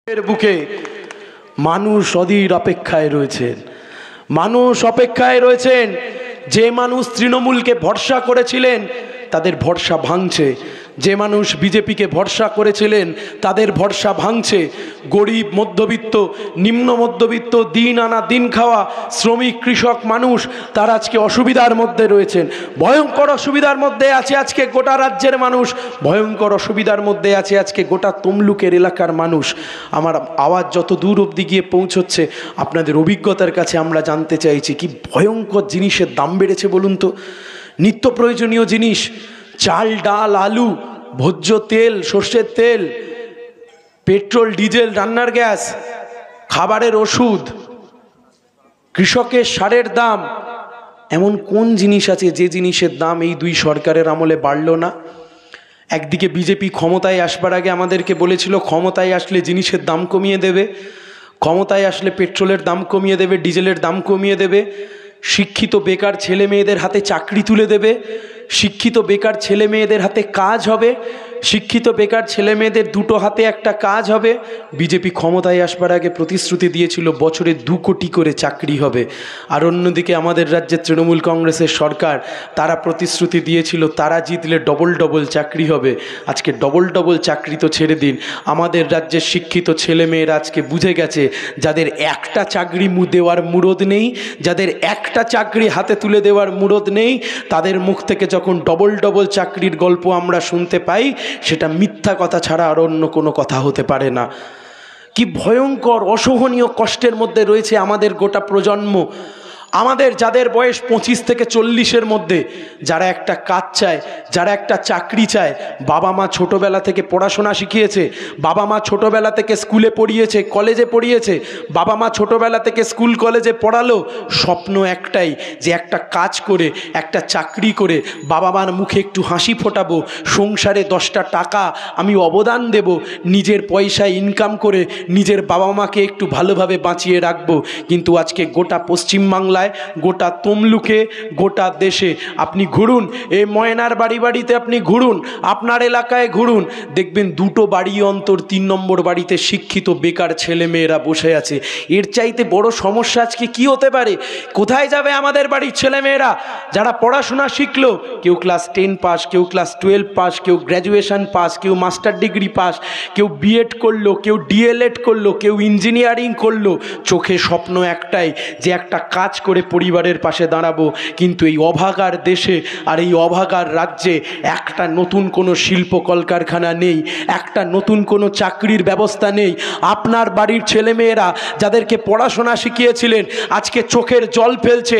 এর বুকে মানুষ অধীর অপেক্ষায় রয়েছেন। মানুষ অপেক্ষায় রয়েছেন। যে মানুষ তৃণমূলকে ভরসা করেছিলেন তাদের ভরসা ভাঙছে। যে মানুষ বিজেপিকে ভরসা করেছিলেন তাদের ভরসা ভাঙছে। গরিব, মধ্যবিত্ত, নিম্ন মধ্যবিত্ত, দিন আনা দিন খাওয়া শ্রমিক, কৃষক মানুষ তারা আজকে অসুবিধার মধ্যে রয়েছেন। ভয়ঙ্কর অসুবিধার মধ্যে আছে আজকে গোটা রাজ্যের মানুষ। ভয়ঙ্কর অসুবিধার মধ্যে আছে আজকে গোটা তমলুকের এলাকার মানুষ। আমার আওয়াজ যত দূর অবধি গিয়ে পৌঁছচ্ছে আপনাদের অভিজ্ঞতার কাছে আমরা জানতে চাইছি কি ভয়ঙ্কর জিনিসের দাম বেড়েছে বলুন তো। নিত্য প্রয়োজনীয় জিনিস, চাল, ডাল, আলু, ভোজ্য তেল, সর্ষের তেল, পেট্রোল, ডিজেল, রান্নার গ্যাস, খাবারের ওষুধ, কৃষকের সারের দাম, এমন কোন জিনিস আছে যে জিনিসের দাম এই দুই সরকারের আমলে বাড়ল না? একদিকে বিজেপি ক্ষমতায় আসবার আগে আমাদেরকে বলেছিল ক্ষমতায় আসলে জিনিসের দাম কমিয়ে দেবে, ক্ষমতায় আসলে পেট্রোলের দাম কমিয়ে দেবে, ডিজেলের দাম কমিয়ে দেবে, শিক্ষিত বেকার ছেলে মেয়েদের হাতে চাকরি তুলে দেবে, শিক্ষিত বেকার ছেলে মেয়েদের হাতে কাজ হবে, শিক্ষিত বেকার ছেলে মেয়েদের দুটো হাতে একটা কাজ হবে। বিজেপি ক্ষমতায় আসবার আগে প্রতিশ্রুতি দিয়েছিল বছরে 2 কোটি করে চাকরি হবে। আর অন্যদিকে আমাদের রাজ্যের তৃণমূল কংগ্রেসের সরকার, তারা প্রতিশ্রুতি দিয়েছিল তারা জিতলে ডবল চাকরি হবে। আজকে ডবল চাকরি তো ছেড়ে দিন, আমাদের রাজ্যের শিক্ষিত ছেলে মেয়েরা আজকে বুঝে গেছে যাদের একটা চাকরি দেওয়ার মুরদ নেই, যাদের একটা চাকরি হাতে তুলে দেওয়ার মুরদ নেই, তাদের মুখ থেকে যখন ডবল চাকরির গল্প আমরা শুনতে পাই সেটা মিথ্যা কথা ছাড়া আর অন্য কোনো কথা হতে পারে না। কি ভয়ঙ্কর অসহনীয় কষ্টের মধ্যে রয়েছে আমাদের গোটা প্রজন্ম। আমাদের যাদের বয়স 25 থেকে 40-এর মধ্যে, যারা একটা কাজ চায়, যারা একটা চাকরি চায়, বাবা মা ছোটোবেলা থেকে পড়াশোনা শিখিয়েছে, বাবা মা ছোটোবেলা থেকে স্কুলে পড়িয়েছে, কলেজে পড়িয়েছে, বাবা মা ছোটোবেলা থেকে স্কুল কলেজে পড়ালো, স্বপ্ন একটাই যে একটা কাজ করে, একটা চাকরি করে বাবা মার মুখে একটু হাসি ফোটাবো, সংসারে 10টা টাকা আমি অবদান দেব, নিজের পয়সায় ইনকাম করে নিজের বাবা মাকে একটু ভালোভাবে বাঁচিয়ে রাখবো। কিন্তু আজকে গোটা পশ্চিমবাংলায়, গোটা তমলুকে, গোটা দেশে আপনি ঘুরুন, এই ময়নার বাড়িতে আপনি ঘুরুন, আপনার এলাকায় ঘুরুন, দেখবেন 2টো বাড়ি অন্তর 3 নম্বর বাড়িতে শিক্ষিত বেকার ছেলে মেয়েরা বসে আছে। এর চাইতে বড় সমস্যা আজকে কি হতে পারে? কোথায় যাবে আমাদের বাড়ির ছেলে মেয়েরা যারা পড়াশোনা শিখলো? কেউ ক্লাস 10 পাস, কেউ ক্লাস 12 পাস, কেউ গ্র্যাজুয়েশন পাস, কেউ মাস্টার ডিগ্রি পাস, কেউ বিএড করলো, কেউ ডিএলএড করলো, কেউ ইঞ্জিনিয়ারিং করলো। চোখে স্বপ্ন একটাই যে একটা কাজ করে পরিবারের পাশে দাঁড়াবো। কিন্তু এই অভাগার দেশে আর এই অভাগার রাজ্যে একটা নতুন কোনো শিল্প কলকারখানা নেই, একটা নতুন কোনো চাকরির ব্যবস্থা নেই। আপনার বাড়ির ছেলেমেয়েরা যাদেরকে পড়াশোনা শিখিয়েছিলেন আজকে চোখের জল ফেলছে।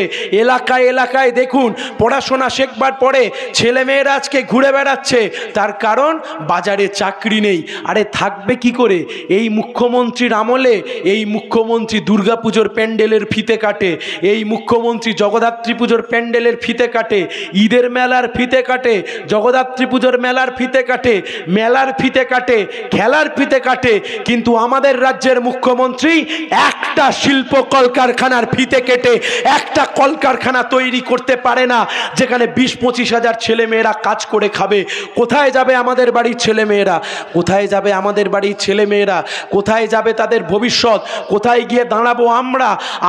এলাকায় দেখুন, পড়াশোনা শেখবার পরে ছেলেমেয়েরা আজকে ঘুরে বেড়াচ্ছে, তার কারণ বাজারে চাকরি নেই। আরে থাকবে কি করে? এই মুখ্যমন্ত্রীর আমলে এই মুখ্যমন্ত্রী দুর্গাপুজোর প্যান্ডেলের ফিতে কাটে, এই মুখ্যমন্ত্রী জগদ্ধাত্রী পুজোর প্যান্ডেলের ফিতে কাটে, ঈদের মেলার ফিতে কাটে, জগদ্ধাত্রী পুজোর মেলার ফিতে কাটে, মেলার ফিতে কাটে, খেলার ফিতে কাটে। কিন্তু আমাদের রাজ্যের মুখ্যমন্ত্রী একটা শিল্প কলকারখানার ফিতে কেটে একটা কলকারখানা তৈরি করতে পারে না যেখানে 20-25 হাজার ছেলে মেয়েরা কাজ করে খাবে। কোথায় যাবে আমাদের বাড়ির ছেলে মেয়েরা? কোথায় যাবে আমাদের বাড়ির ছেলে মেয়েরা? কোথায় যাবে তাদের ভবিষ্যৎ? কোথায় গিয়ে দাঁড়াবো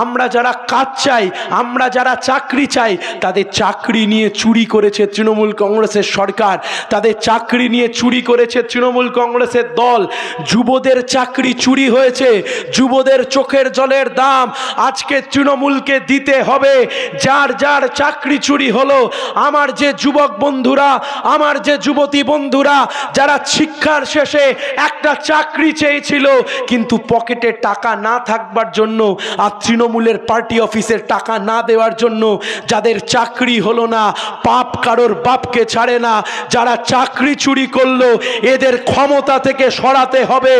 আমরা যারা কাজ চাই, আমরা যারা চাকরি চাই? তাদের চাকরি নিয়ে চুরি করেছে তৃণমূল কংগ্রেসের সরকার, তাদের চাকরি নিয়ে চুরি করেছে তৃণমূল কংগ্রেসের দল। যুবদের চাকরি চুরি হয়েছে, যুবদের চোখের জলের দাম আজকে তৃণমূলকে দিতে হবে। যার চাকরি চুরি হলো, আমার যে যুবক বন্ধুরা, আমার যে যুবতী বন্ধুরা যারা শিক্ষার শেষে একটা চাকরি চেয়েছিল কিন্তু পকেটে টাকা না থাকবার জন্য আর তৃণমূলের পার্টি অফিসের টাকা না দেওয়ার জন্য যাদের চাকরি হলো না, পাপ কারোর বাপকে ছাড়ে না। যারা চাকরি চুরি করলো এদের ক্ষমতা থেকে সরাতে হবে।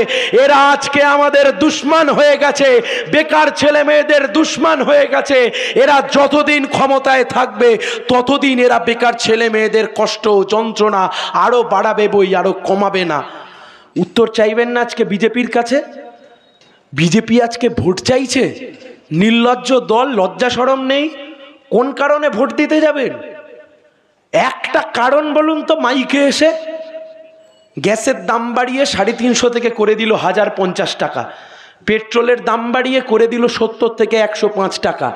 এরা আজকে আমাদের দুশমন হয়ে গেছে, বেকার ছেলে মেয়েদের দুশমন হয়ে গেছে। এরা যতদিন ক্ষমতায় থাকবে ততদিন এরা বেকার ছেলে মেয়েদের কষ্ট যন্ত্রণা আরো বাড়াবে বই, আরো কমাবে না। উত্তর চাইবেন না আজকে বিজেপির কাছে? বিজেপি আজকে ভোট চাইছে, নির্লজ্জ দল, লজ্জা শরম নেই। কোন কারণে ভোট দিতে যাবেন? একটা কারণ বলুন তো মাইকে এসে। গ্যাসের দাম বাড়িয়ে 350 থেকে করে দিল 1050 টাকা, পেট্রোলের দাম বাড়িয়ে করে দিল 70 থেকে 105 টাকা,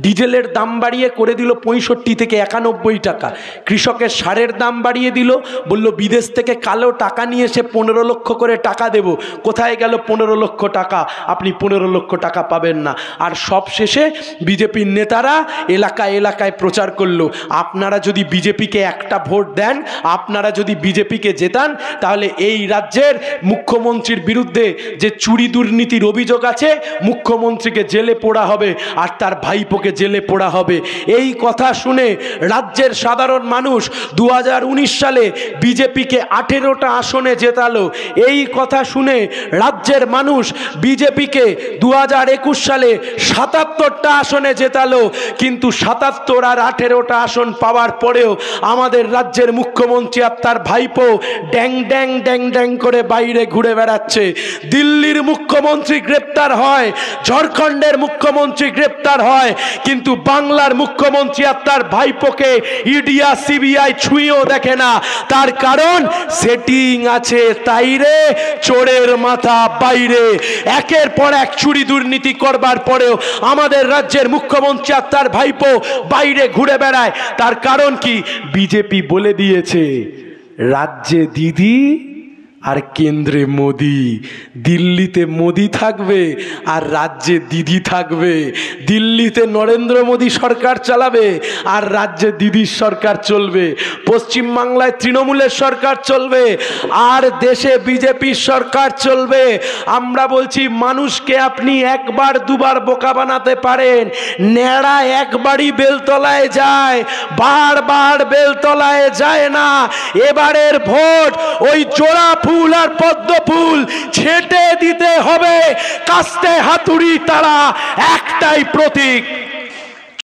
ডিজেলের দাম বাড়িয়ে করে দিল 65 থেকে 91 টাকা, কৃষকের সারের দাম বাড়িয়ে দিল, বলল বিদেশ থেকে কালো টাকা নিয়ে এসে 15 লক্ষ করে টাকা দেব। কোথায় গেল 15 লক্ষ টাকা? আপনি 15 লক্ষ টাকা পাবেন না। আর সব শেষে বিজেপির নেতারা এলাকায় এলাকায় প্রচার করলো, আপনারা যদি বিজেপিকে একটা ভোট দেন, আপনারা যদি বিজেপিকে জেতান, তাহলে এই রাজ্যের মুখ্যমন্ত্রীর বিরুদ্ধে যে চুরি দুর্নীতির অভিযোগ আছে, মুখ্যমন্ত্রীকে জেলে পোড়া হবে আর তার ভাইপোকে জেলে পোড়া হবে। এই কথা শুনে রাজ্যের সাধারণ মানুষ 2019 সালে বিজেপিকে 18টা আসনে জেতালো। এই কথা শুনে রাজ্যের মানুষ বিজেপিকে 2021 সালে 77টা আসনে জেতালো। কিন্তু 77 আর 18টা আসন পাওয়ার পরেও আমাদের রাজ্যের মুখ্যমন্ত্রী আর তার ভাইপো ড্যাং ড্যাং ড্যাং ড্যাং করে বাইরে ঘুরে বেড়াচ্ছে। দিল্লির মুখ্যমন্ত্রী গ্রেপ্তার হয়, ঝাড়খণ্ডের মুখ্যমন্ত্রী গ্রেপ্তার হয়, কিন্তু বাংলার মুখ্যমন্ত্রী আর তার ভাইপোকে ইডি আর সিবিআই ছুঁয়েও দেখে না। তার কারণ সেটিং আছে তাই রে, চোরের মাথা বাইরে। একের পর এক চুরি দুর্নীতি করবার পরেও আমাদের রাজ্যের মুখ্যমন্ত্রী আর তার ভাইপো বাইরে ঘুরে বেড়ায়। তার কারণ কি? বিজেপি বলে দিয়েছে রাজ্যে দিদি আর কেন্দ্রে মোদি। দিল্লিতে মোদি থাকবে আর রাজ্যে দিদি থাকবে। দিল্লিতে নরেন্দ্র মোদি সরকার চালাবে আর রাজ্যে দিদির সরকার চলবে। পশ্চিমবাংলায় তৃণমূলের সরকার চলবে আর দেশে বিজেপির সরকার চলবে। আমরা বলছি মানুষকে আপনি একবার দুবার বোকা বানাতে পারেন, ন্যাড়া একবারই বেলতলায় যায়, বারবার বেলতলায় যায় না। এবারের ভোট ওই জোড়া ফুল আর পদ্ম ফুল ছেটে দিতে হবে, কাস্তে হাতুড়ি তারা একটাই প্রতীক।